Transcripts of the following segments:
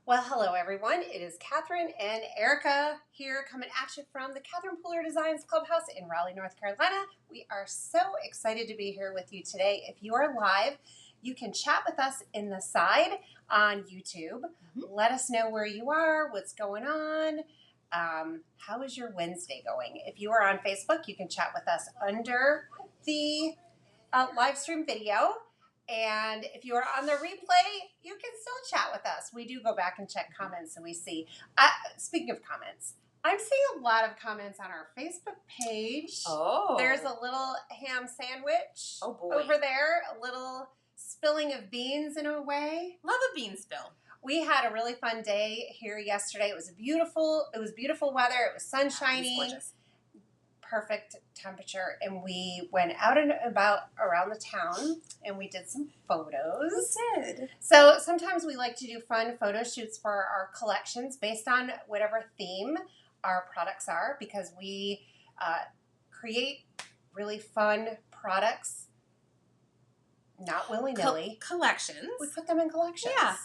Well, hello everyone. It is Catherine and Erica here coming at you from the Catherine Pooler Designs Clubhouse in Raleigh, North Carolina. We are so excited to be here with you today. If you are live, you can chat with us in the side on YouTube. Let us know where you are, what's going on. How is your Wednesday going? If you are on Facebook, you can chat with us under the live stream video. And if you are on the replay, you can still chat with us. We do go back and check comments and we see. Speaking of comments, I'm seeing a lot of comments on our Facebook page. Oh. There's a little ham sandwich over there, a little spilling of beans in a way. Love a bean spill. We had a really fun day here yesterday. It was beautiful weather. It was sunshiny. Gorgeous. Perfect temperature, and we went out and about around the town and we did some photos. We did. So sometimes we like to do fun photo shoots for our collections based on whatever theme our products are, because we create really fun products, not willy-nilly. Collections. We put them in collections. Yeah.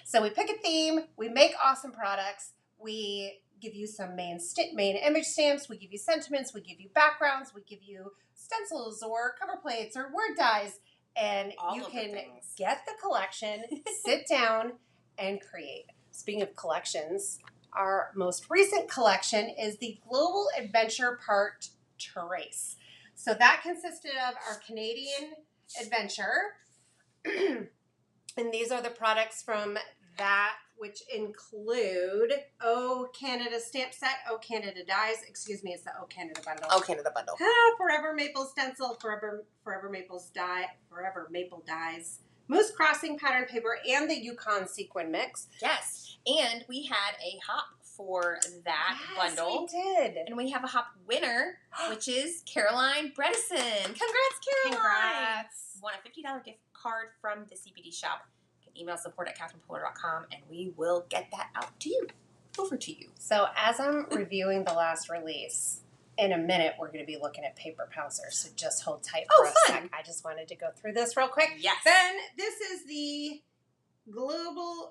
So we pick a theme, we make awesome products, we give you some main image stamps, we give you sentiments, we give you backgrounds, we give you stencils or cover plates or word dies, and you can get the collection, sit down, and create. Speaking of collections, our most recent collection is the Global Adventure Part Trace. So that consisted of our Canadian Adventure, and these are the products from that, which include O Canada stamp set, O Canada dies, excuse me, it's the O Canada bundle. O Canada bundle. Forever Maple Stencil, Forever Maple Dies, Moose Crossing pattern paper, and the Yukon sequin mix. Yes, and we had a hop for that bundle. We did. And we have a hop winner, which is Caroline Bredesen. Congrats, Caroline! Congrats. Won a $50 gift card from the CPD shop. Email support@catherinepooler.com and we will get that out to you. Over to you. So as I'm reviewing the last release, in a minute we're going to be looking at Paper Pouncers, so just hold tight for a sec. I just wanted to go through this real quick. Yes. Then this is the global,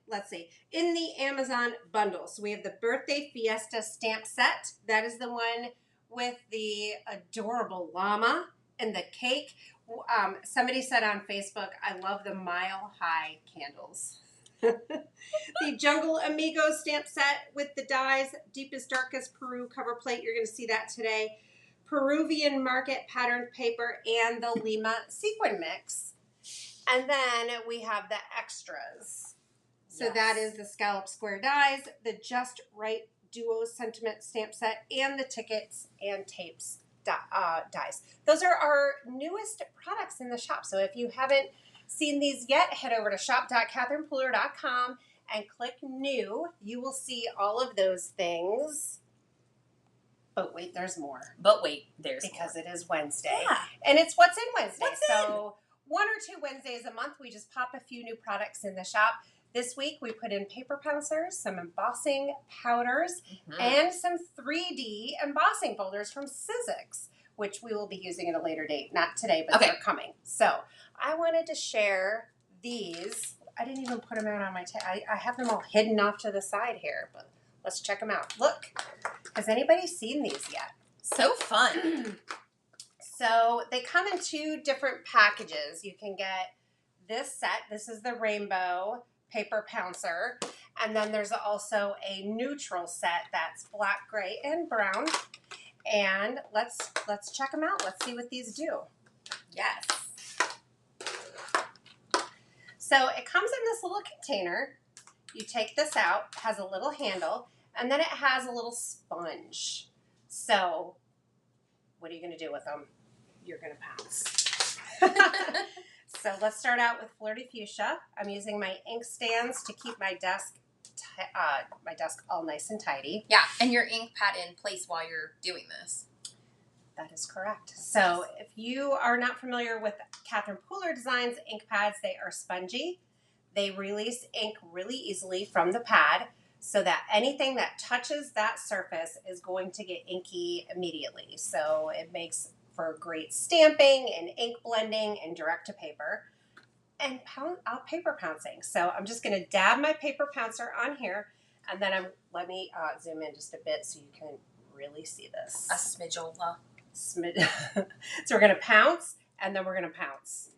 let's see, in the Amazon bundle. So we have the Birthday Fiesta stamp set. That is the one with the adorable llama and the cake. Somebody said on Facebook, I love the Mile High candles. The Jungle Amigos stamp set with the dies, Deepest Darkest Peru cover plate. You're going to see that today. Peruvian Market patterned paper and the Lima sequin mix. And then we have the extras. So that is the Scallop Square dies, the Just Right Duo Sentiment stamp set, and the tickets and tapes dies. Those are our newest products in the shop. So if you haven't seen these yet, head over to shop.catherinepooler.com and click new. You will see all of those things. But wait, there's more. Because it is Wednesday. Yeah. And it's What's in Wednesday. So 1 or 2 Wednesdays a month, we just pop a few new products in the shop. This week, we put in Paper Pouncers, some embossing powders, and some 3D embossing folders from Sizzix, which we will be using at a later date. Not today, but they're coming. So I wanted to share these. I didn't even put them out on my I have them all hidden off to the side here, but let's check them out. Look, has anybody seen these yet? So fun. So they come in 2 different packages. You can get this set. This is the rainbow Paper Pouncer, and then there's also a neutral set that's black, gray, and brown. And let's check them out. Let's see what these do. Yes. So it comes in this little container. You take this out, it has a little handle, and then it has a little sponge. So what are you going to do with them? You're going to pounce. So let's start out with Flirty Fuchsia. I'm using my ink stands to keep my desk all nice and tidy. Yeah, and your ink pad in place while you're doing this. That is correct. So if you are not familiar with Catherine Pooler Designs ink pads, they are spongy. They release ink really easily from the pad so that anything that touches that surface is going to get inky immediately. So it makes for great stamping and ink blending and direct to paper. and paper pouncing. So I'm just going to dab my paper pouncer on here, and then let me zoom in just a bit so you can really see this. A smidgeola. So we're going to pounce, and then we're going to pounce.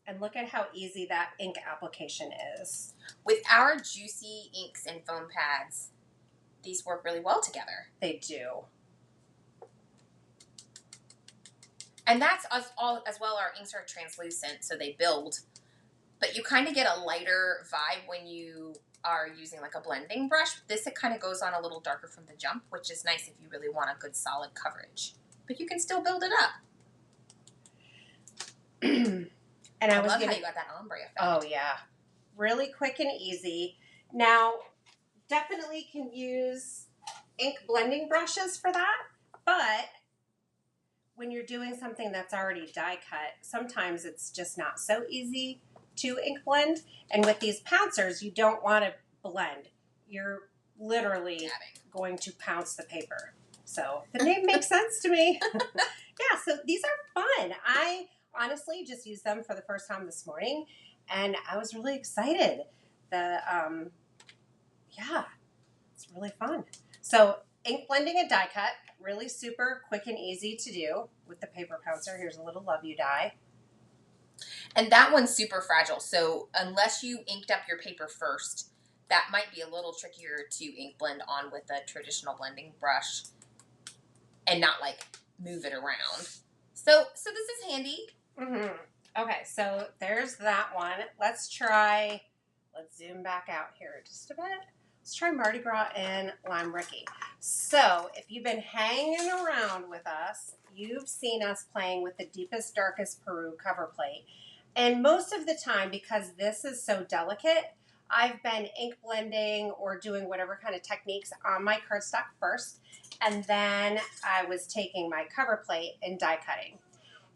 And look at how easy that ink application is. With our juicy inks and foam pads, these work really well together. They do. And that's as well. Our inks are translucent, so they build. But you kind of get a lighter vibe when you are using like a blending brush. This, it kind of goes on a little darker from the jump, which is nice if you really want a good solid coverage. But you can still build it up. And I love how you got that ombre effect. Oh, yeah. Really quick and easy. Now, definitely can use ink blending brushes for that, but when you're doing something that's already die cut, sometimes it's just not so easy to ink blend. And with these pouncers, you don't want to blend. You're literally going to pounce the paper. So the name makes sense to me. Yeah, so these are fun. I honestly just used them for the first time this morning, and I was really excited. Yeah, it's really fun. So ink blending and die cut, really super quick and easy to do with the paper pouncer. Here's a little love you die. And that one's super fragile, so unless you inked up your paper first, that might be a little trickier to ink blend on with a traditional blending brush and not like move it around. So this is handy. Mm-hmm. Okay, so there's that one. Let's zoom back out here just a bit. Let's try Mardi Gras and Lime Rickey. So if you've been hanging around with us, you've seen us playing with the deepest, darkest Peru cover plate. And most of the time, because this is so delicate, I've been ink blending or doing whatever kind of techniques on my cardstock first. And then I was taking my cover plate and die cutting.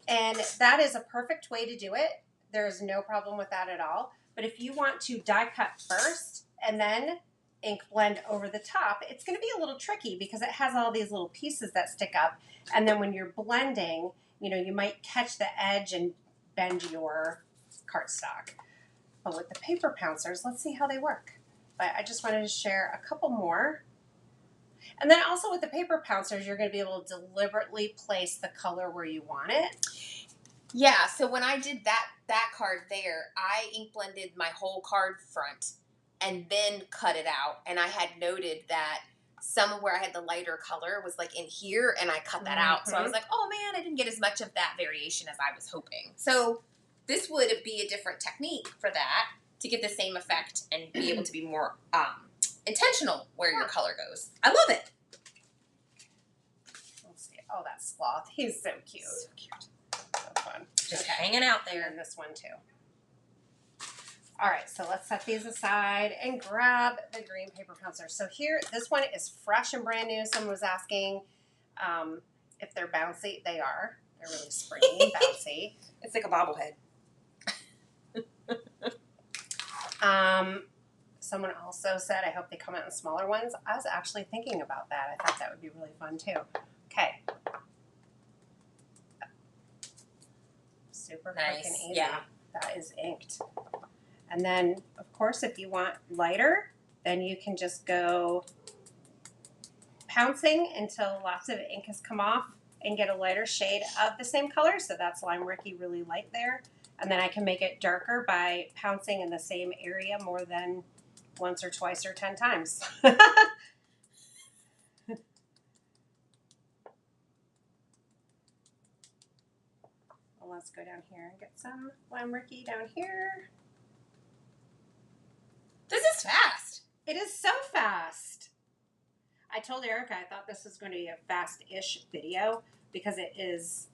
And that is a perfect way to do it. There's no problem with that at all. But if you want to die cut first and then ink blend over the top, it's going to be a little tricky because it has all these little pieces that stick up. And then when you're blending, you might catch the edge and bend your cardstock. But with the paper pouncers, let's see how they work. But I just wanted to share a couple more. And then also with the paper pouncers, you're going to be able to deliberately place the color where you want it. Yeah, so when I did that card there, I ink blended my whole card front and then cut it out. And I had noted that some of where I had the lighter color was like in here, and I cut that out. So I was like, oh man, I didn't get as much of that variation as I was hoping. So this would be a different technique for that to get the same effect and be able to be more intentional where your color goes. I love it. Let's see. Oh, that sloth. He's so cute. So cute. So fun. Just hanging out there. And this one too. All right, so let's set these aside and grab the green paper pouncer. So here, this one is fresh and brand new. Someone was asking if they're bouncy. They are. They're really springy and bouncy. It's like a bobblehead. Someone also said, I hope they come out in smaller ones. I was actually thinking about that. I thought that would be really fun too. Okay. Super quick and easy. Yeah. That is inked. And then, of course, if you want lighter, then you can just go pouncing until lots of ink has come off and get a lighter shade of the same color. So that's Lime Rickey, really light there. And then I can make it darker by pouncing in the same area more than once or twice or 10 times. Well, let's go down here and get some Lime Rickey down here. This is fast. It is so fast. I told Erica I thought this was going to be a fast-ish video because it is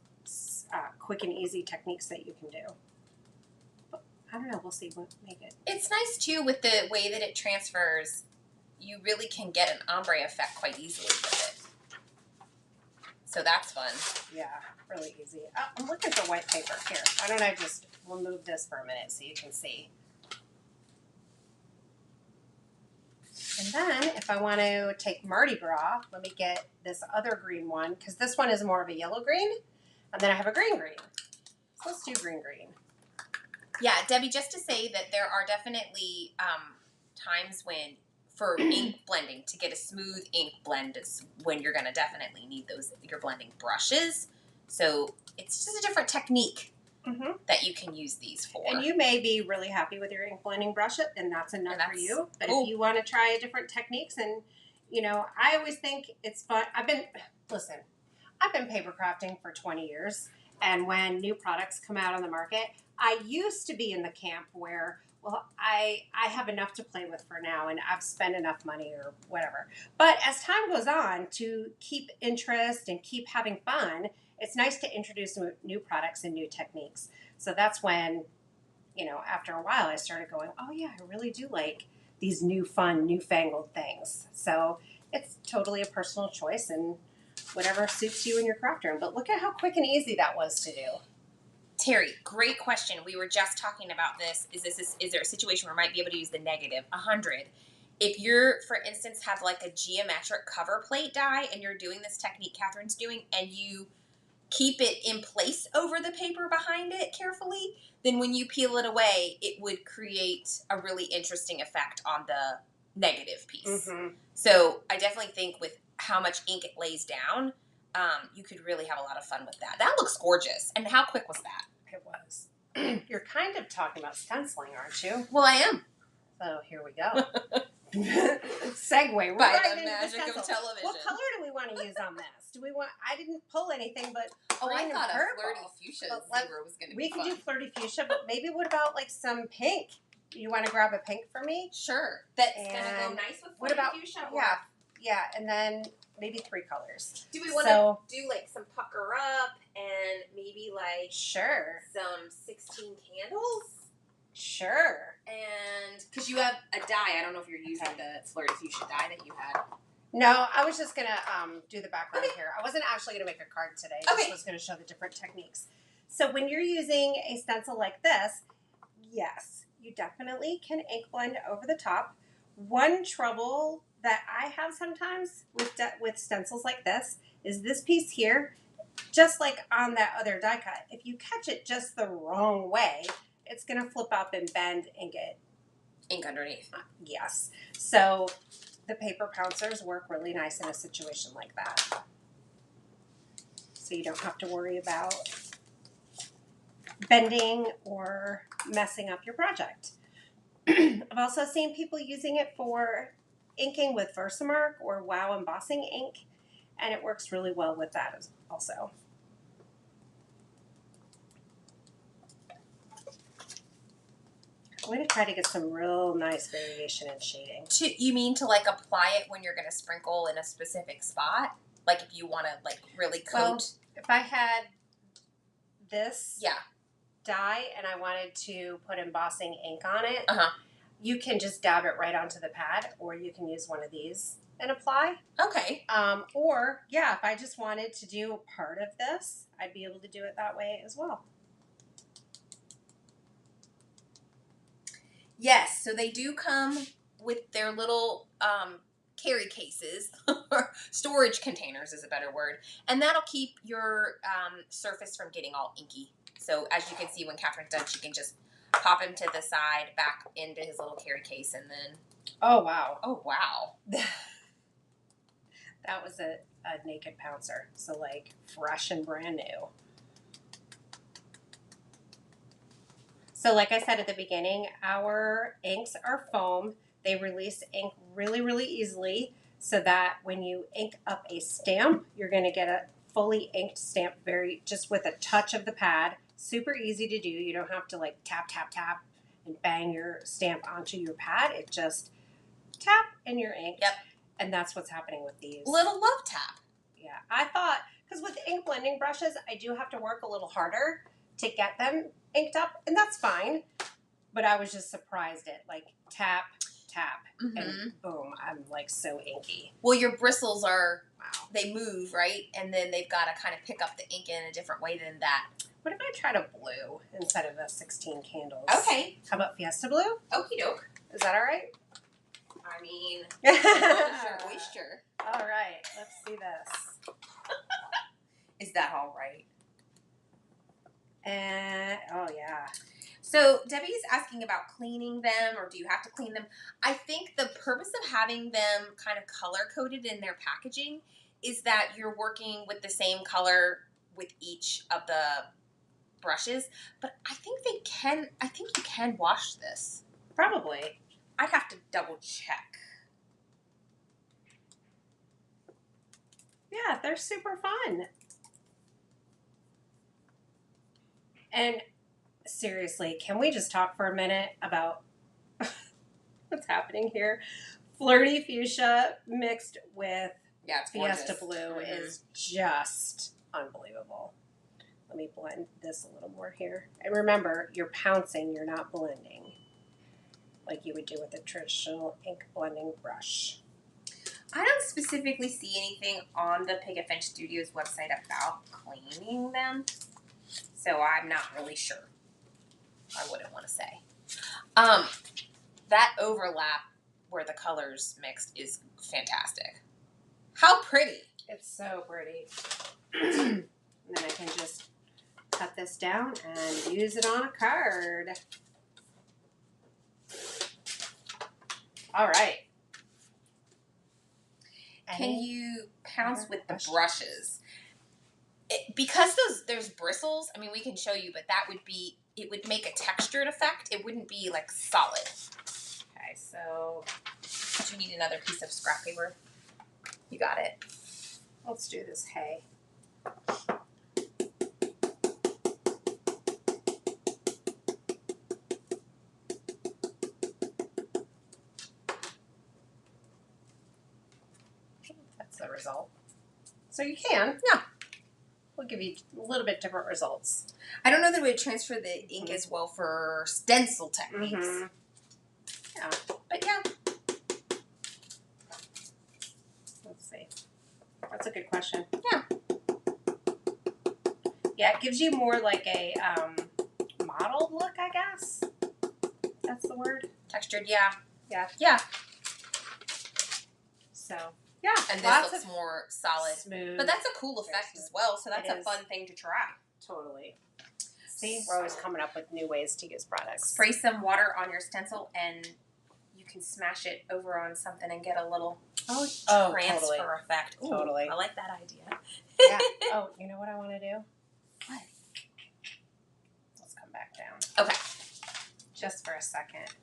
quick and easy techniques that you can do. But I don't know. We'll see what make it. It's nice, too, with the way that it transfers. You really can get an ombre effect quite easily with it. So that's fun. Yeah, really easy. Oh, I'm looking for white paper. Here, why don't I just remove this for a minute so you can see. And then if I want to take Mardi Gras, let me get this other green one because this one is more of a yellow green. And then I have a green. So let's do green. Yeah, Debbie, just to say that there are definitely times when, for ink blending, to get a smooth ink blend is when you're going to definitely need your blending brushes. So it's just a different technique that you can use these for. And you may be really happy with your ink blending brush, and that's enough for you. But if you want to try different techniques, and, you know, I always think it's fun. I've been paper crafting for 20 years. And when new products come out on the market, I used to be in the camp where, well, I have enough to play with for now, and I've spent enough money or whatever. But as time goes on, to keep interest and keep having fun, it's nice to introduce new products and new techniques. So that's when, you know, after a while, I started going, oh yeah, I really do like these new fun, newfangled things. So it's totally a personal choice, and whatever suits you in your craft room. But look at how quick and easy that was to do. Terry, great question. We were just talking about this. Is there a situation where I might be able to use the negative? 100. If you're, for instance, have like a geometric cover plate die and you're doing this technique Catherine's doing, and you keep it in place over the paper behind it carefully, then when you peel it away, it would create a really interesting effect on the negative piece. So I definitely think with how much ink it lays down, you could really have a lot of fun with that. That looks gorgeous. And how quick was that? It was. You're kind of talking about stenciling, aren't you? Well, I am. So here we go. Segue By right the into magic the of television. What color do we want to use on this? I didn't pull anything, but I green thought and a purple. flirty fuchsia zebra was going to be fun. We could do flirty fuchsia, but maybe what about like some pink? You want to grab a pink for me? Sure. That's going to go nice with flirty fuchsia? Yeah, and then maybe 3 colors. Do we want to do like some pucker up and maybe like some 16 candles? Sure. And because you have a die, I don't know if you're using the flirty fuchsia die that you had. No, I was just going to do the background here. I wasn't actually going to make a card today. I just was going to show the different techniques. So when you're using a stencil like this, yes, you definitely can ink blend over the top. One trouble that I have sometimes with stencils like this is this piece here, just like on that other die cut. If you catch it just the wrong way, it's going to flip up and bend and get ink underneath. Yes. So the paper pouncers work really nice in a situation like that. So you don't have to worry about bending or messing up your project. I've also seen people using it for inking with Versamark or Wow embossing ink, and it works really well with that also. I'm going to try to get some real nice variation in shading. You mean to like apply it when you're going to sprinkle in a specific spot? Like if you want to like really coat? Well, if I had this die and I wanted to put embossing ink on it, you can just dab it right onto the pad, or you can use one of these and apply. Okay. Or, yeah, if I just wanted to do a part of this, I'd be able to do it that way as well. Yes, so they do come with their little carry cases, or storage containers is a better word, and that'll keep your surface from getting all inky. So as you can see, when Catherine's done, she can just pop him to the side, back into his little carry case, and then... Oh, wow. Oh, wow. That was a naked pouncer, so like fresh and brand new. So like I said at the beginning, our inks are foam. They release ink really, really easily, so that when you ink up a stamp, you're going to get a fully inked stamp just with a touch of the pad. Super easy to do. You don't have to like tap, tap, tap and bang your stamp onto your pad. It just tap and you're inked. Yep. And that's what's happening with these. Little love tap. Yeah. I thought, because with ink blending brushes, I do have to work a little harder to get them inked up, and that's fine. But I was just surprised at like tap, tap, and boom, I'm like so inky. Well, your bristles are, they move, right? And then they've got to kind of pick up the ink in a different way than that. What if I tried a blue instead of the 16 candles? Okay. How about Fiesta blue? Okie doke. Is that all right? I mean, oyster. All right, let's see this. Is that all right? And, oh, yeah. So Debbie's asking about cleaning them, or do you have to clean them? I think the purpose of having them kind of color-coded in their packaging is that you're working with the same color with each of the brushes. But I think you can wash this. Probably. I'd have to double check. Yeah, they're super fun. And seriously, can we just talk for a minute about what's happening here? Flirty Fuchsia mixed with It's Fiesta gorgeous. Blue is just unbelievable. Let me blend this a little more here. And remember, you're pouncing, you're not blending like you would do with a traditional ink blending brush. I don't specifically see anything on the Picket Studios website about cleaning them, so I'm not really sure. I wouldn't want to say. That overlap where the colors mixed is fantastic. How pretty! It's so pretty. And then I can just cut this down and use it on a card. All right. Can you pounce with the brushes? Because there's bristles, I mean, we can show you, but it would make a textured effect. It wouldn't be like solid. Okay, so do you need another piece of scrap paper? You got it. Let's do this hay. That's the result. So you can. Yeah. We'll give you a little bit different results. I don't know that it would transfer the ink as well for stencil techniques. Mm-hmm. Yeah. But yeah. Let's see. That's a good question. Yeah. Yeah, it gives you more like a mottled look, I guess. That's the word. Textured, yeah. Yeah. Yeah. So, yeah. And lots this looks of more solid. smooth. But that's a cool effect as well, so that's a fun thing to try. Totally. See, we're always coming up with new ways to use products. Spray some water on your stencil and you can smash it over on something and get a little transfer effect. Ooh, Totally. I like that idea. Yeah. Oh, you know what I want to do? What? Let's come back down. Okay. Just for a second.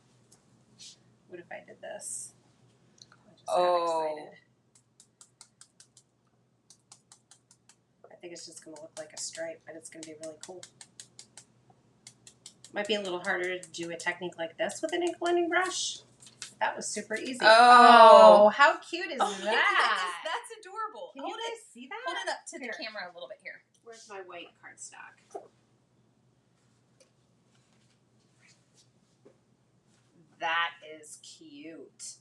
What if I did this? I just got excited. I think it's just going to look like a stripe, but it's going to be really cool. Might be a little harder to do a technique like this with an ink blending brush. That was super easy. Oh, how cute is that? that? That's adorable. Can you guys see that? Hold it up to the camera a little bit here. Where's my white cardstock? That is cute.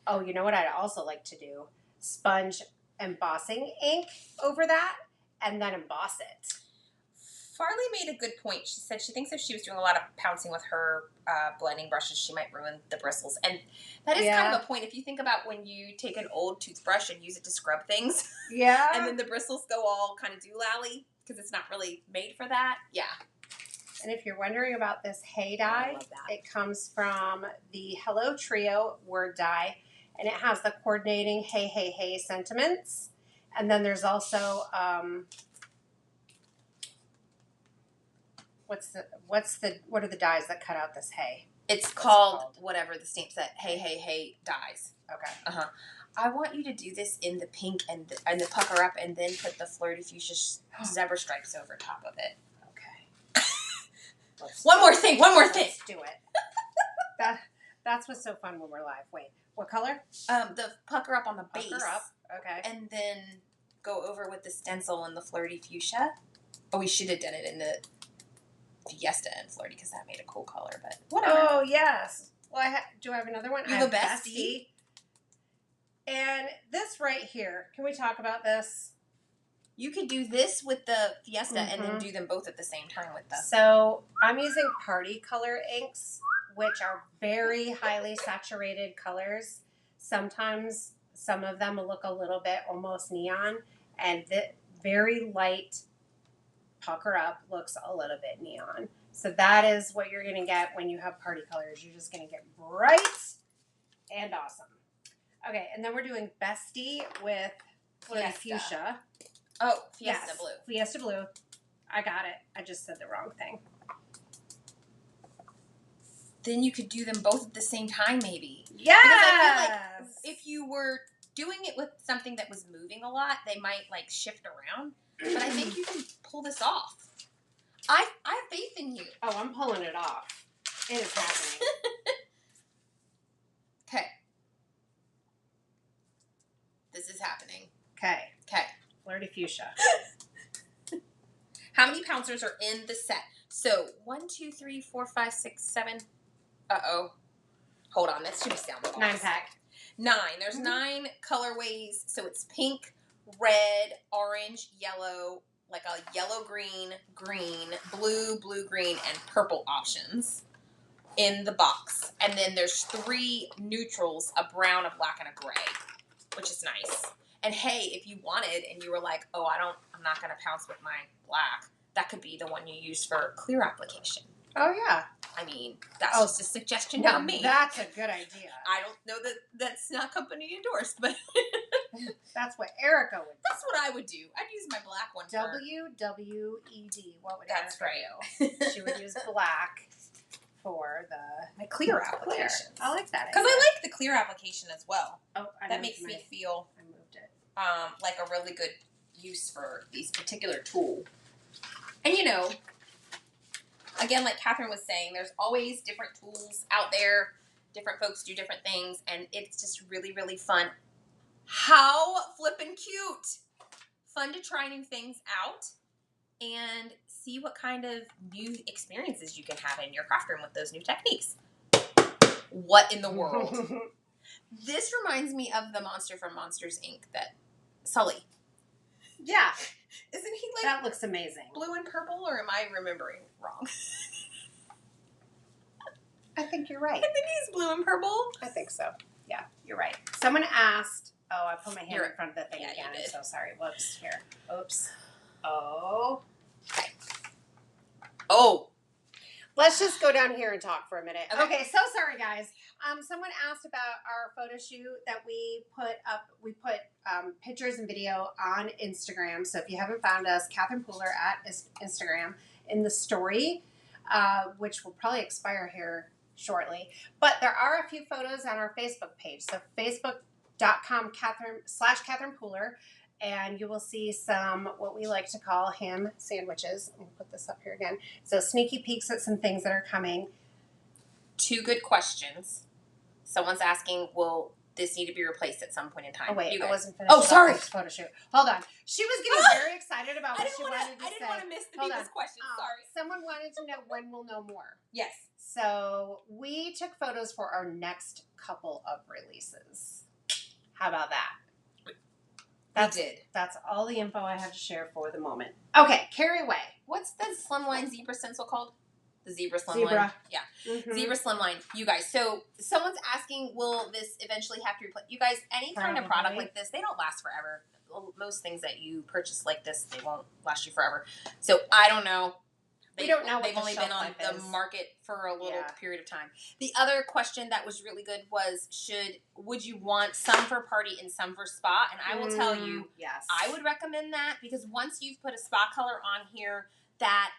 Oh, you know what I'd also like to do? Sponge embossing ink over that and then emboss it. Farley made a good point. She said she thinks if she was doing a lot of pouncing with her blending brushes, she might ruin the bristles. And that is kind of a point. If you think about when you take an old toothbrush and use it to scrub things. Yeah. And then the bristles go all kind of doolally because it's not really made for that. Yeah. And if you're wondering about this hay dye, it comes from the Hello Trio word dye. And it has the coordinating hey, hey, hey sentiments. And then there's also... what are the dyes that cut out this hay? It's called whatever the stamp said. Hey, hey, hey dyes. Okay. I want you to do this in the pink and the pucker up, and then put the Flirty Fuchsia zebra stripes over top of it. Okay. One more thing. Let's do it. That's what's so fun when we're live. Wait, what color? The pucker up on the base. Pucker up. Okay. And then go over with the stencil and the Flirty Fuchsia. Oh, we should have done it in the Fiesta and Flirty because that made a cool color, but whatever. Oh, yes. Well, do I have another one? You have a bestie. And this right here, can we talk about this? You could do this with the Fiesta and then do them both at the same time with the... So, I'm using party color inks, which are very highly saturated colors. Sometimes some of them will look a little bit almost neon, and the very light pucker up, looks a little bit neon. So that is what you're going to get when you have party colors. You're just going to get bright and awesome. Okay, and then we're doing Bestie with Flirty Fuchsia. Oh, Fiesta Blue. Fiesta Blue. I got it. I just said the wrong thing. Then you could do them both at the same time, maybe. Yes! Because I feel like if you were doing it with something that was moving a lot, they might, like, shift around. But I think you can pull this off. I have faith in you. Oh, I'm pulling it off. It is happening. Okay. This is happening. Okay. Okay. Flirty Fuchsia. How many pouncers are in the set? So, 1, 2, 3, 4, 5, 6, 7. Uh-oh. Hold on. That should be sound. 9-pack. 9. There's 9 colorways. So, it's pink, red, orange, yellow, like a yellow, green, green, blue, blue-green, and purple options in the box. And then there's 3 neutrals, a brown, a black, and a gray, which is nice. And hey, if you wanted and you were like, oh, I'm not going to pounce with my black, that could be the one you use for clear application. Oh, yeah. I mean, that's just a suggestion from me. That's a good idea. I don't know that that's not company endorsed, but that's what Erica would do. That's what I would do. I'd use my black one for WWED. What would That's Erica right. do? She would use black for my clear application. I like that. Because I like the clear application as well. Oh, that makes me feel I moved it. Like a really good use for these particular tool. And you know, again, like Catherine was saying, there's always different tools out there. Different folks do different things, and it's just really, really fun. How flippin' cute! Fun to try new things out and see what kind of new experiences you can have in your craft room with those new techniques. What in the world? This reminds me of the monster from Monsters, Inc. that Sully. Yeah. Isn't he like that looks amazing. Blue and purple, or am I remembering wrong? I think you're right. I think he's blue and purple. I think so. Yeah, you're right. Someone asked. Oh, I put my hand in front of the thing again. You did. I'm so sorry. Whoops. Here. Oops. Oh. Okay. Oh. Let's just go down here and talk for a minute. Okay. So sorry, guys. Someone asked about our photo shoot that we put up. We put pictures and video on Instagram. So if you haven't found us, Catherine Pooler at Instagram in the story, which will probably expire here shortly. But there are a few photos on our Facebook page. So facebook.com/Catherine Pooler. And you will see some, what we like to call ham sandwiches. Let me put this up here again. So sneaky peeks at some things that are coming. 2 good questions. Someone's asking, will this need to be replaced at some point in time? Oh, wait, I wasn't finished. Oh, sorry. Photo shoot. Hold on. She was getting very excited about what she wanted to say. I didn't want to miss the biggest question. Sorry. Someone wanted to know when we'll know more. Yes. So we took photos for our next couple of releases. How about that? That's all the info I have to share for the moment. Okay, carry away. What's the Slimline Zebra Stencil called? The Zebra Slimline. Zebra. Yeah. Mm-hmm. Zebra Slimline. You guys, so someone's asking, will this eventually have to replace? You guys, any kind of product like this, they don't last forever. Most things that you purchase like this, they won't last you forever. So I don't know. We don't know. They've only been on the market for a little period of time. The other question that was really good was, would you want some for party and some for spa? And I will tell you, yes, I would recommend that, because once you've put a spa color on here, that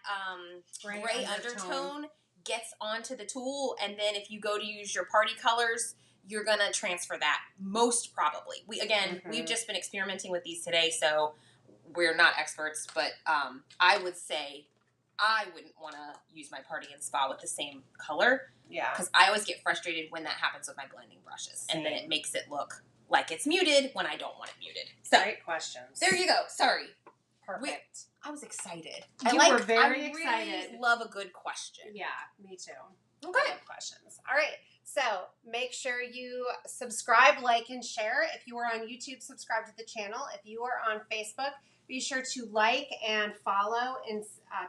gray undertone gets onto the tool, and then if you go to use your party colors, you're gonna transfer that most probably. We've just been experimenting with these today, so we're not experts, but I would say I wouldn't want to use my party and spa with the same color. Yeah. Because I always get frustrated when that happens with my blending brushes. And then it makes it look like it's muted when I don't want it muted. So, great questions. There you go. Sorry. Perfect. I was excited. You were very excited. I really love a good question. Yeah, me too. Okay. I love questions. All right. So make sure you subscribe, like, and share. If you are on YouTube, subscribe to the channel. If you are on Facebook, be sure to like and follow and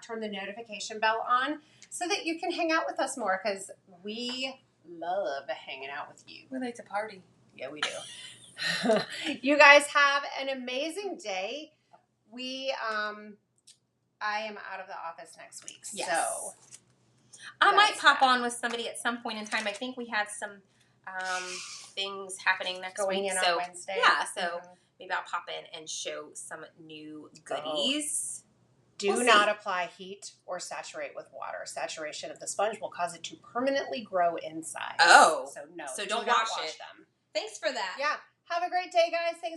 turn the notification bell on so that you can hang out with us more, because we love hanging out with you. We like to party. Yeah, we do. You guys have an amazing day. We I am out of the office next week. Yes. So I might that's pop that. on with somebody at some point in time. I think we have some things happening next Going week. in So on Wednesday. yeah, so maybe I'll pop in and show some new goodies. Do We'll not see. apply heat or saturate with water. Saturation of the sponge will cause it to permanently grow inside. Oh. So no. So do don't not wash wash it. them. Thanks for that. Yeah. Have a great day, guys. Thanks for